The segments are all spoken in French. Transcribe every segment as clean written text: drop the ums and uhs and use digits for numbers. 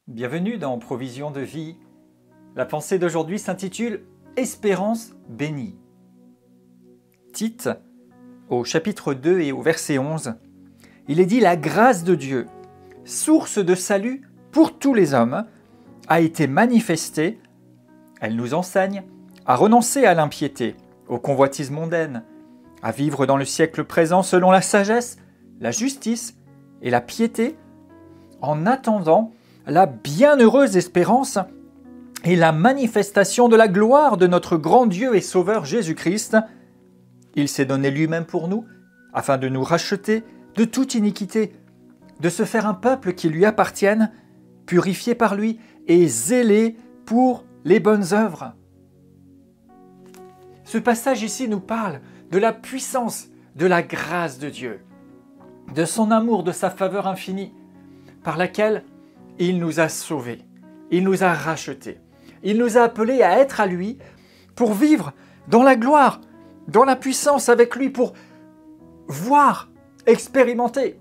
Bienvenue dans Provision de vie. La pensée d'aujourd'hui s'intitule « Espérance bénie ». Tite, au chapitre 2 et au verset 11, il est dit « La grâce de Dieu, source de salut pour tous les hommes, a été manifestée. Elle nous enseigne à renoncer à l'impiété, aux convoitises mondaines, à vivre dans le siècle présent selon la sagesse, la justice et la piété, en attendant la bienheureuse espérance et la manifestation de la gloire de notre grand Dieu et Sauveur Jésus-Christ. Il s'est donné lui-même pour nous, afin de nous racheter de toute iniquité, de se faire un peuple qui lui appartienne, purifié par lui et zélé pour les bonnes œuvres. » Ce passage ici nous parle de la puissance de la grâce de Dieu, de son amour, de sa faveur infinie, par laquelle il nous a sauvés, il nous a rachetés, il nous a appelés à être à lui pour vivre dans la gloire, dans la puissance avec lui, pour voir, expérimenter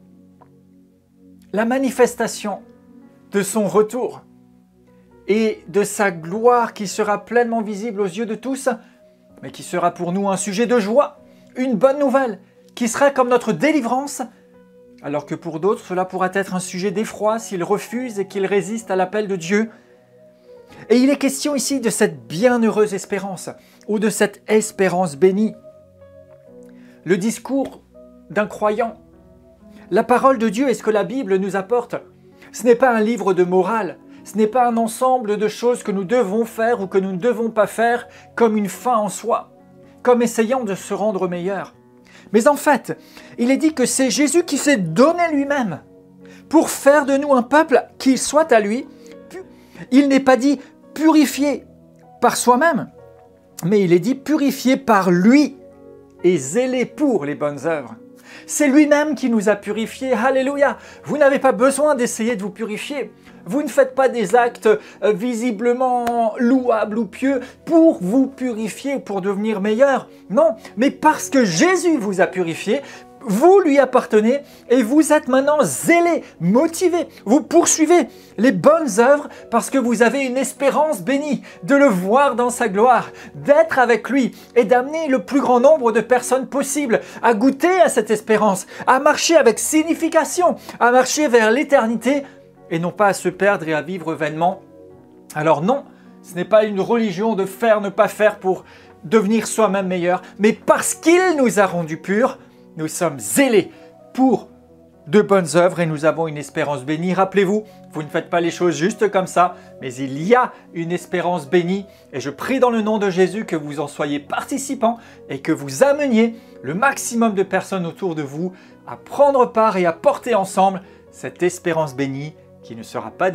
la manifestation de son retour et de sa gloire qui sera pleinement visible aux yeux de tous, mais qui sera pour nous un sujet de joie, une bonne nouvelle, qui sera comme notre délivrance, alors que pour d'autres, cela pourra être un sujet d'effroi s'ils refusent et qu'ils résistent à l'appel de Dieu. Et il est question ici de cette bienheureuse espérance, ou de cette espérance bénie. Le discours d'un croyant, la parole de Dieu et ce que la Bible nous apporte, ce n'est pas un livre de morale, ce n'est pas un ensemble de choses que nous devons faire ou que nous ne devons pas faire comme une fin en soi, comme essayant de se rendre meilleur. Mais en fait, il est dit que c'est Jésus qui s'est donné lui-même pour faire de nous un peuple qui soit à lui. Il n'est pas dit purifié par soi-même, mais il est dit purifié par lui et zélé pour les bonnes œuvres. C'est lui-même qui nous a purifiés. Alléluia! Vous n'avez pas besoin d'essayer de vous purifier. Vous ne faites pas des actes visiblement louables ou pieux pour vous purifier, pour devenir meilleur. Non, mais parce que Jésus vous a purifié, vous lui appartenez et vous êtes maintenant zélés, motivés. Vous poursuivez les bonnes œuvres parce que vous avez une espérance bénie de le voir dans sa gloire, d'être avec lui et d'amener le plus grand nombre de personnes possible à goûter à cette espérance, à marcher avec signification, à marcher vers l'éternité et non pas à se perdre et à vivre vainement. Alors non, ce n'est pas une religion de faire, ne pas faire pour devenir soi-même meilleur, mais parce qu'il nous a rendus purs, nous sommes zélés pour de bonnes œuvres et nous avons une espérance bénie. Rappelez-vous, vous ne faites pas les choses juste comme ça, mais il y a une espérance bénie. Et je prie dans le nom de Jésus que vous en soyez participants et que vous ameniez le maximum de personnes autour de vous à prendre part et à porter ensemble cette espérance bénie qui ne sera pas